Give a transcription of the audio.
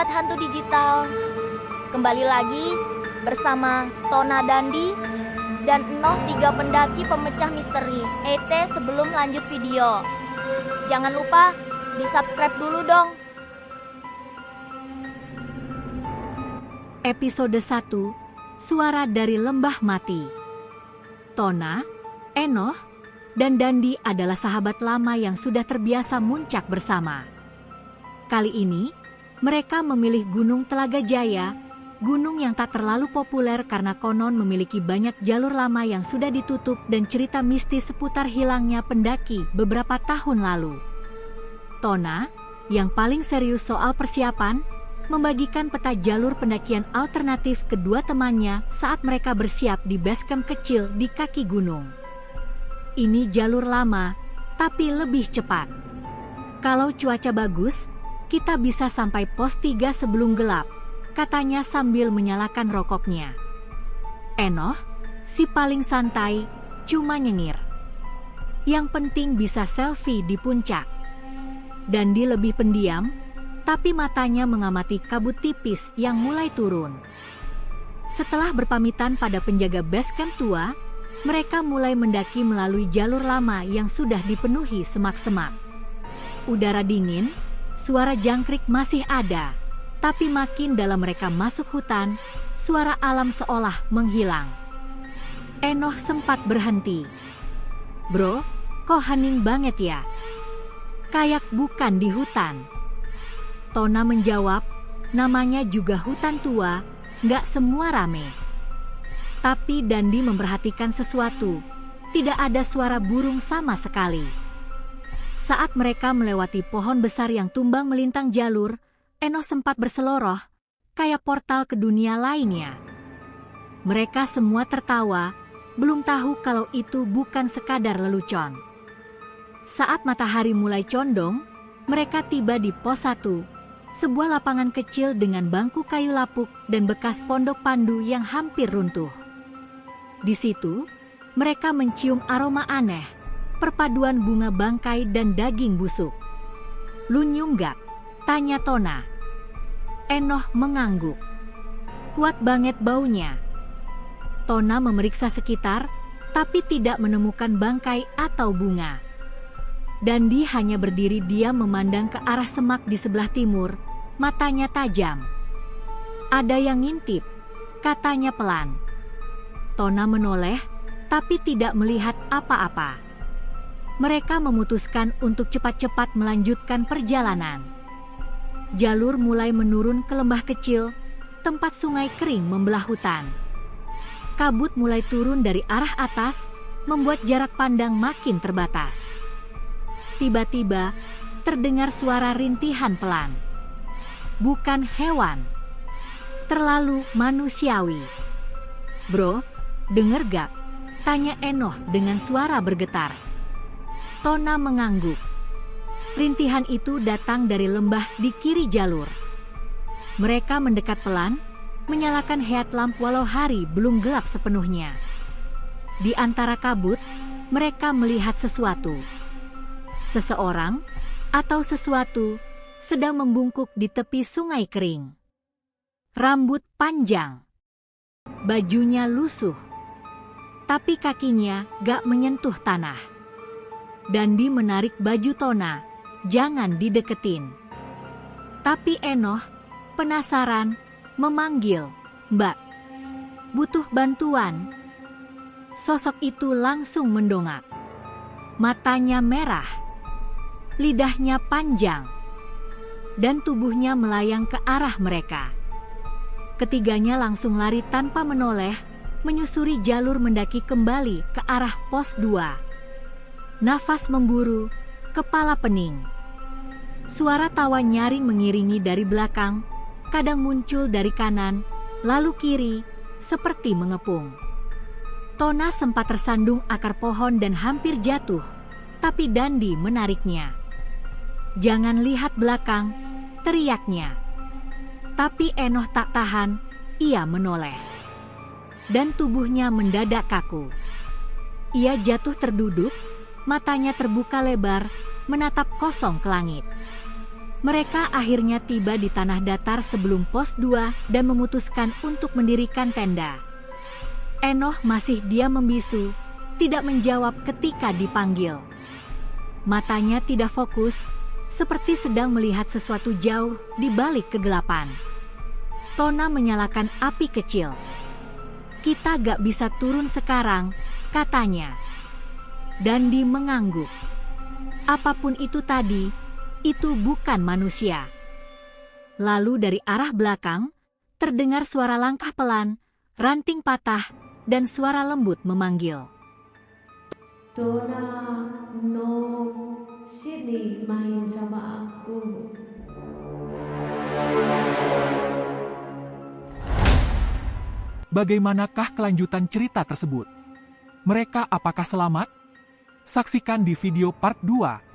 Sahabat hantu digital, kembali lagi bersama Tona Dandi dan Enoh, 3 pendaki pemecah misteri. Sebelum lanjut video, jangan lupa di-subscribe dulu dong. Episode 1, Suara dari Lembah Mati. Tona, Enoh, dan Dandi adalah sahabat lama yang sudah terbiasa muncak bersama. Kali ini, mereka memilih Gunung Telaga Jaya, gunung yang tak terlalu populer karena konon memiliki banyak jalur lama yang sudah ditutup dan cerita mistis seputar hilangnya pendaki beberapa tahun lalu. Tona, yang paling serius soal persiapan, membagikan peta jalur pendakian alternatif kedua temannya saat mereka bersiap di base camp kecil di kaki gunung. Ini jalur lama, tapi lebih cepat. Kalau cuaca bagus, kita bisa sampai pos 3 sebelum gelap, katanya sambil menyalakan rokoknya. Enoh, si paling santai, cuma nyengir. Yang penting bisa selfie di puncak. Dandi lebih pendiam, tapi matanya mengamati kabut tipis yang mulai turun. Setelah berpamitan pada penjaga base camp tua, mereka mulai mendaki melalui jalur lama yang sudah dipenuhi semak-semak. Udara dingin, suara jangkrik masih ada, tapi makin dalam mereka masuk hutan, suara alam seolah menghilang. Enoh sempat berhenti. "Bro, kok hening banget ya? Kayak bukan di hutan." Tona menjawab, namanya juga hutan tua, nggak semua rame. Tapi Dandi memperhatikan sesuatu, tidak ada suara burung sama sekali. Saat mereka melewati pohon besar yang tumbang melintang jalur, Enoh sempat berseloroh, kayak portal ke dunia lainnya. Mereka semua tertawa, belum tahu kalau itu bukan sekadar lelucon. Saat matahari mulai condong, mereka tiba di pos 1, sebuah lapangan kecil dengan bangku kayu lapuk dan bekas pondok pandu yang hampir runtuh. Di situ, mereka mencium aroma aneh, perpaduan bunga bangkai dan daging busuk. "Lu nyium gak?" tanya Tona. Enoh mengangguk. "Kuat banget baunya." Tona memeriksa sekitar, tapi tidak menemukan bangkai atau bunga. Dandi hanya berdiri diam memandang ke arah semak di sebelah timur, matanya tajam. "Ada yang ngintip," katanya pelan. Tona menoleh, tapi tidak melihat apa-apa. Mereka memutuskan untuk cepat-cepat melanjutkan perjalanan. Jalur mulai menurun ke lembah kecil, tempat sungai kering membelah hutan. Kabut mulai turun dari arah atas, membuat jarak pandang makin terbatas. Tiba-tiba, terdengar suara rintihan pelan. Bukan hewan. Terlalu manusiawi. "Bro, denger gak?" tanya Enoh dengan suara bergetar. Tona mengangguk. Rintihan itu datang dari lembah di kiri jalur. Mereka mendekat pelan, menyalakan headlamp walau hari belum gelap sepenuhnya. Di antara kabut, mereka melihat sesuatu. Seseorang atau sesuatu sedang membungkuk di tepi sungai kering. Rambut panjang, bajunya lusuh, tapi kakinya gak menyentuh tanah. Dandi menarik baju Tona, "Jangan dideketin." Tapi Enoh, penasaran, memanggil, "Mbak, butuh bantuan." Sosok itu langsung mendongak. Matanya merah, lidahnya panjang, dan tubuhnya melayang ke arah mereka. Ketiganya langsung lari tanpa menoleh, menyusuri jalur mendaki kembali ke arah pos 2. Nafas memburu, kepala pening. Suara tawa nyaring mengiringi dari belakang, kadang muncul dari kanan, lalu kiri, seperti mengepung. Tona sempat tersandung akar pohon dan hampir jatuh, tapi Dandi menariknya. "Jangan lihat belakang," teriaknya. Tapi Enoh tak tahan, ia menoleh. Dan tubuhnya mendadak kaku. Ia jatuh terduduk, matanya terbuka lebar, menatap kosong ke langit. Mereka akhirnya tiba di tanah datar sebelum pos 2 dan memutuskan untuk mendirikan tenda. Enoh masih diam membisu, tidak menjawab ketika dipanggil. Matanya tidak fokus, seperti sedang melihat sesuatu jauh di balik kegelapan. Tona menyalakan api kecil. "Kita gak bisa turun sekarang," katanya. Dandi mengangguk. Apapun itu tadi, itu bukan manusia. Lalu dari arah belakang, terdengar suara langkah pelan, ranting patah, dan suara lembut memanggil. Dora, no, sini main sama aku. Bagaimanakah kelanjutan cerita tersebut? Mereka apakah selamat? Saksikan di video part 2.